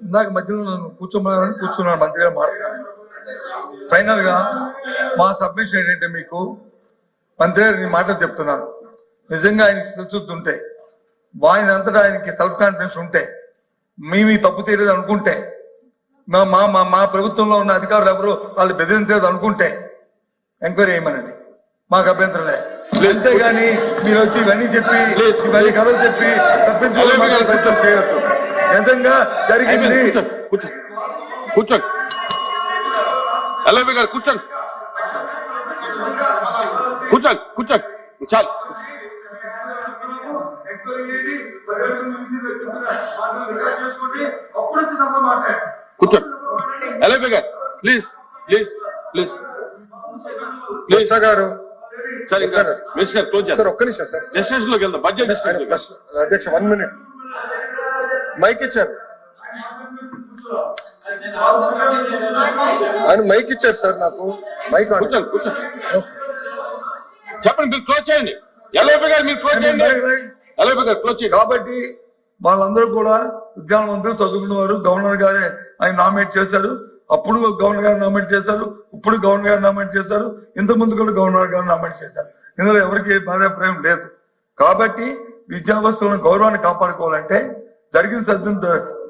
ఇందాక మధ్యలో నన్ను కూర్చున్నాను మంత్రి గారు మాట్లాడారు. ఫైనల్ గా మా సబ్మిషన్ ఏంటంటే మీకు మంత్రి గారు నేను మాటలు చెప్తున్నాను. నిజంగా ఆయన చిత్తశుద్ధి ఉంటే, ఆయన అంతటా ఆయనకి సెల్ఫ్ కాన్ఫిడెన్స్ ఉంటే, మేము తప్పు తీయలేదు అనుకుంటే, మా ప్రభుత్వంలో ఉన్న అధికారులు ఎవరు వాళ్ళు బెదిరించలేదు అనుకుంటే ఎంక్వైరీ చేయమనండి, మాకు అభ్యంతరం లేదు. అంతేగాని మీరు వచ్చి ఇవన్నీ చెప్పి ఇవన్నీ కథలు చెప్పి తప్పించుకోవడం ప్రయత్నం చేయొద్దు. నిజంగా జరిగింది. కూర్చోండి ఎల్ఐబి గారు, కూర్చోండి కూర్చోండి కూర్చోండి చాలు. కూర్చోండి ఎల్ఐబి గారు, ప్లీజ్ ప్లీజ్ ప్లీజ్ ప్లీజ్ గారు. సార్ ఇంకా మినిస్టర్ గారు క్లోజ్ చేస్తారు. ఒక్క నిమిషం సార్, డిస్కషన్ లోకి వెళ్దాం. Budget discussion. అధ్యక్ష 1 minute మైక్ ఇచ్చారు. ఆయన మైక్ ఇచ్చారు సార్, నాకు మైక్. కూర్చోండి కూర్చోండి చెప్పండి, మీరు క్లోజ్ చేయండి. ఎల్ఐబి గారు మీరు క్లోజ్ చేయండి. ఎల్ఐబి గారు క్లోజ్ చేయండి. కాబట్టి వాళ్ళందరూ కూడా విద్యావంతులు, చదువుకున్న వారు. గవర్నర్ గారే ఆయన నామినేట్ చేశారు. అప్పుడు గవర్నర్ గారు నామినేట్ చేశారు, ఇప్పుడు గవర్నర్ గారు నామినేట్ చేశారు, ఇంత ముందు కూడా గవర్నర్ గారు నామినేట్ చేశారు. ఇందులో ఎవరికి బాధాప్రాయం లేదు. కాబట్టి విద్యావస్తులను గౌరవాన్ని కాపాడుకోవాలంటే, జరిగిన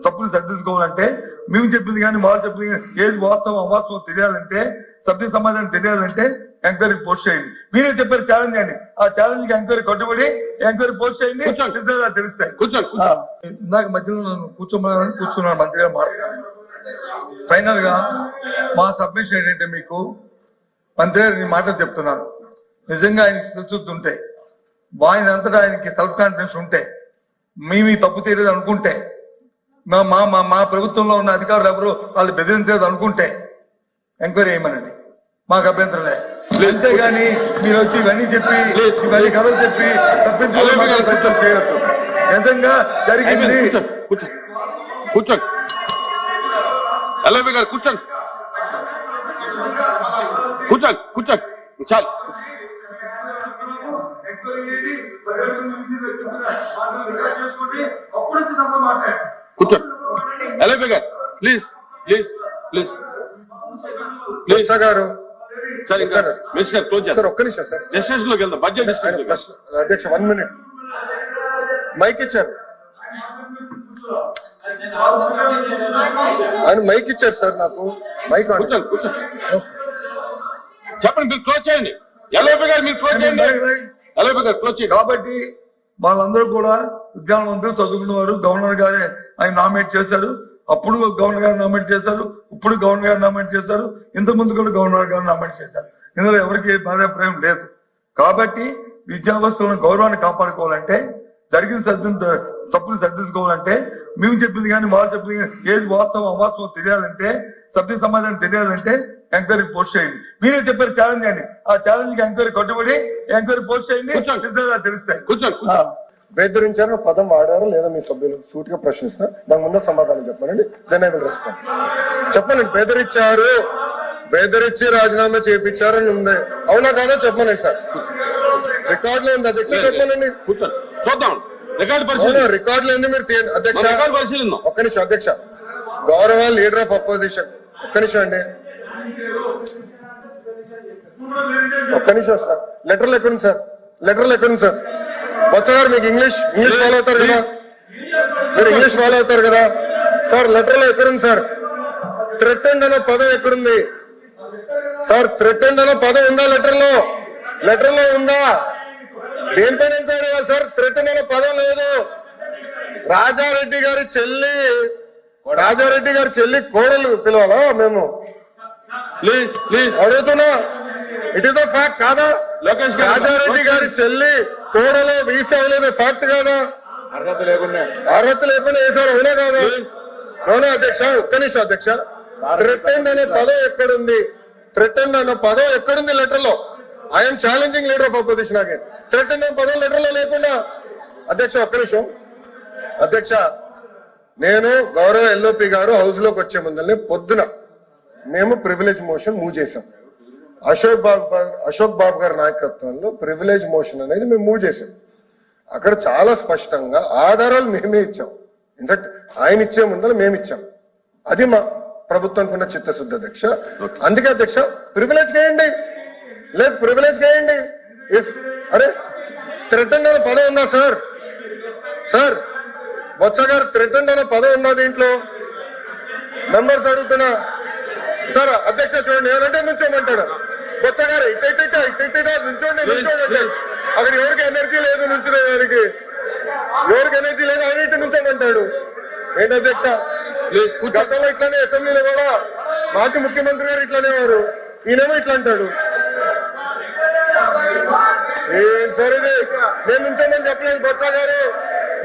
తప్పులు సర్దించుకోవాలంటే, మేము చెప్పింది కానీ వాళ్ళు చెప్పింది కానీ ఏది వాస్తవం అవాస్తవం తెలియాలంటే, సభ్య సమాజాన్ని తెలియాలంటే ఎంక్వైరీ పోస్ట్ చేయండి. మీరే చెప్పారు ఛాలెంజ్ చేయండి. ఆ ఛాలెంజ్ కి ఎంక్వైరీ కట్టుబడి ఎంక్వైరీ పోస్ట్ చేయండి, తెలుస్తాయి. ఇందాక మధ్యలో నన్ను కూర్చున్నాను మంత్రి గారు మాట్లాడారు. ఫైనల్ గా మా సబ్మిషన్ ఏంటంటే మీకు మంత్రి గారు నేను మాటలు చెప్తున్నాను. నిజంగా ఆయన చిత్తశుద్ధి ఉంటే, ఆయన అంతటా ఆయనకి సెల్ఫ్ కాన్ఫిడెన్స్ ఉంటే, మేము తప్పు తీయలేదు అనుకుంటే, మా ప్రభుత్వంలో ఉన్న అధికారులు ఎవరు వాళ్ళు బెదిరించలేదు అనుకుంటే ఎంక్వైరీ చేయమనండి, మాకు అభ్యంతరం లేదు. అంతేగాని మీరు వచ్చి ఇవన్నీ చెప్పి ఇవన్నీ కథలు చెప్పి తప్పించుకోవడం ప్రయత్నం చేయొద్దు. నిజంగా జరిగింది. కూర్చోండి ఎల్ఐబి గారు, కూర్చోండి కూర్చోండి కూర్చోండి చాలు. కూర్చోండి ఎల్ఐబి గారు, ప్లీజ్ ప్లీజ్ ప్లీజ్ ప్లీజ్ గారు. సార్ ఇంకా మినిస్టర్ గారు క్లోజ్ చేస్తారు. ఒక్క నిమిషం సార్, డిస్కషన్ లోకి వెళ్దాం. Budget discussion. అధ్యక్ష 1 minute మైక్ ఇచ్చారు. ఆయన మైక్ ఇచ్చారు సార్, నాకు మైక్. కూర్చోండి కూర్చోండి చెప్పండి, మీరు క్లోజ్ చేయండి. ఎల్ఐబి గారు మీరు క్లోజ్ చేయండి. ఎల్ఐబి గారు క్లోజ్ చేయండి. కాబట్టి వాళ్ళందరూ కూడా విద్యావంతులు, చదువుకున్న వారు. గవర్నర్ గారే ఆయన నామినేట్ చేశారు. అప్పుడు గవర్నర్ గారు నామినేట్ చేశారు, ఇప్పుడు గవర్నర్ గారు నామినేట్ చేశారు, ఇంత ముందు కూడా గవర్నర్ గారు నామినేట్ చేశారు. ఇందులో ఎవరికి బాధాప్రాయం లేదు. కాబట్టి విద్యావస్తులను గౌరవాన్ని కాపాడుకోవాలంటే, జరిగిన తప్పులు సర్దించుకోవాలంటే, మేము చెప్పింది కానీ వాళ్ళు చెప్పింది కానీ ఏది వాస్తవం అవాస్తవం తెలియాలంటే, సభ్య సమాజాన్ని తెలియాలంటే ఎంక్వైరీ పోస్ట్ చేయండి. మీరే చెప్పారు ఛాలెంజ్ చేయండి. ఆ ఛాలెంజ్ కి ఎంక్వైరీ కట్టుబడి ఎంక్వైరీ పోస్ట్ చేయండి, తెలుస్తాయి. కూర్చోండి బెదిరించారు పదం వాడారు లేదా మీ సభ్యులు సూట్ గా ప్రశ్నిస్తున్నా, దాని ముందు సమాధానం చెప్పానండి. Then I will respond. చెప్పండి, బెదిరించి రాజీనామా చేయించారని ఉంది, అవునా కాదా చెప్పమనండి సార్. రికార్డ్ లో ఉంది అధ్యక్ష, చెప్పమనండి. చూద్దాం రికార్డ్ లో ఉంది. మీరు అధ్యక్ష పరిశీలిద్దాం. ఒక్క నిమిషం అధ్యక్ష. గౌరవ లీడర్ ఆఫ్ అపోజిషన్, ఒక్క నిమిషం అండి, ఒక్క నిమిషం సార్. లెటర్లు ఎక్కడుంది సార్? లెటర్లు ఎక్కడుంది సార్? బొత్స గారు మీకు ఇంగ్లీష్ ఫాలో అవుతారు కదా, మీరు ఇంగ్లీష్ ఫాలో అవుతారు కదా సార్. లెటర్లో ఎక్కడుంది సార్? థ్రెటెండ్ అనే పదం ఎక్కడుంది సార్? థ్రెటెండ్ అనే పదం ఉందా లెటర్లో? లెటర్లో ఉందా? దేనిపైన ఎంక్వైరీ అవ్వాలి సార్? థ్రెటెండ్ అనే పదం లేదు. రాజారెడ్డి గారి చెల్లి కోడలు పిలవాలా మేము? ప్లీజ్ ప్లీజ్ అడుగుతున్నా, ఇట్ ఈస్ ద ఫ్యాక్ట్ కాదా? రాజారెడ్డి గారి చెల్లి కోడలు వీసా అవ్వలేదు, ఫ్యాక్ట్ కాదా? అర్హత లేకుండా వేశారు, అవునా కాదా? అవునా అధ్యక్ష? ఒక్క నిమిషం అధ్యక్ష. థ్రెటెండ్ అనే పదం ఎక్కడుంది? థ్రెటెండ్ అనే పదం ఎక్కడుంది లెటర్ లో? I'm challenging leader of opposition again. Threatened అనే పదం లెటర్ లో లేకుండా అధ్యక్ష ఒక్క నిమిషం అధ్యక్ష. నేను గౌరవ ఎల్ఓపి గారు హౌస్ లోకి వచ్చే ముందరనే పొద్దున మేము ప్రివిలేజ్ మోషన్ మూవ్ చేశాం. అశోక్ బాబు గారి నాయకత్వంలో ప్రివిలేజ్ మోషన్ అనేది మేము మూవ్ చేశాం. అక్కడ చాలా స్పష్టంగా ఆధారాలు మేమే ఇచ్చాం. ఇన్ఫాక్ట్ ఆయన ఇచ్చే ముందర మేము ఇచ్చాం. అది మా ప్రభుత్వానికి ఉన్న చిత్తశుద్ధి అధ్యక్ష. అందుకే అధ్యక్ష ప్రివిలేజ్ చేయండి, లేదు ప్రివిలేజ్ చేయండి. ఇఫ్ అరే థ్రెటన్ అనే పదం ఉందా సార్? సార్ బొత్స గారు థ్రెటన్ అనే పదం ఉందా దీంట్లో? మెంబర్స్ అడుగుతున్నా సార్. అధ్యక్ష చూడండి, ఏమంటే నుంచోమంటాడు బొత్స గారు, ఇట్ట నుంచోండి నుంచోండి. అక్కడ ఎవరికి ఎనర్జీ లేదు నుంచునే వారికి, ఎవరికి ఎనర్జీ లేదు ఆయన ఇటు నుంచోమంటాడు. ఏంటి అధ్యక్ష? గతంలో ఇట్లానే అసెంబ్లీలో కూడా మాజీ ముఖ్యమంత్రి గారు ఇట్లానే వారు, ఈయనేమో ఇట్లా అంటాడు. ఏం సార్ ఇది? నేను నుంచోమని చెప్పలేదు బొత్స గారు,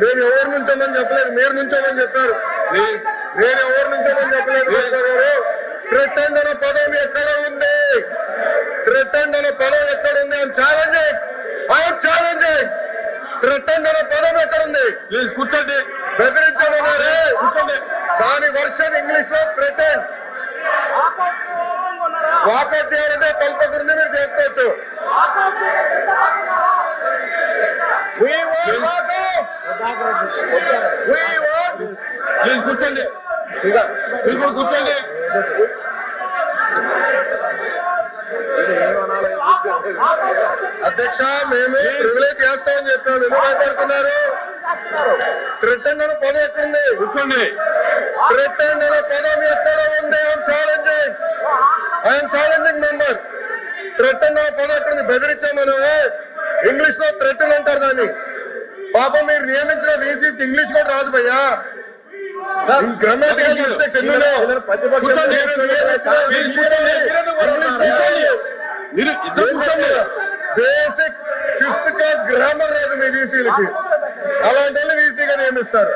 మేము ఎవరు నుంచోమని చెప్పలేదు, మీరు నుంచోమని చెప్పారు. నేను ఎవరు నుంచోమని చెప్పలేదు బొత్స గారు. థ్రెటన్ అనే పదం ఎక్కడ ఉంది? థ్రెటన్ అనే పదం ఎక్కడ ఉంది? I'm challenging. థ్రెటన్ అనే పదం ఎక్కడ ఉంది? ప్లీజ్ కూర్చోండి. బెదిరించమన్నారే, కూర్చోండి. దాని వర్షన్ ఇంగ్లీష్ లో థ్రెటన్. వాకౌట్ చేయాలంటే తలపకుండా మీరు చేసుకోవచ్చు. We want walkout. We want. Please కూర్చోండి. మీరు కూడా కూర్చోండి. అధ్యక్ష మేము ప్రివిలేజ్ చేస్తామని చెప్పాము, ఎందుకు మాట్లాడుతున్నారు? థ్రెటన్ అనే పదం ఎక్కడుంది? కూర్చోండి. థ్రెటన్ అనే పదం ఎక్కడ ఉంది? I'm challenging member. థ్రెటన్ అనే పదం ఎక్కడుంది? బెదిరించామను ఇంగ్లీష్ లో థ్రెటన్ అంటారు దాన్ని. పాపం మీరు నియమించిన వీసీకి ఇంగ్లీష్ కూడా రాదు భయ్యా. గ్రామాటికల్ మిస్టేక్స్ ఎన్నో. మీరు ఇద్దరు కూర్చోండి. బేసిక్ 5th క్లాస్ గ్రామర్ రాదు మీ వీసీలకి, అలాంటి వాళ్ళు వీసీగా నియమిస్తారు.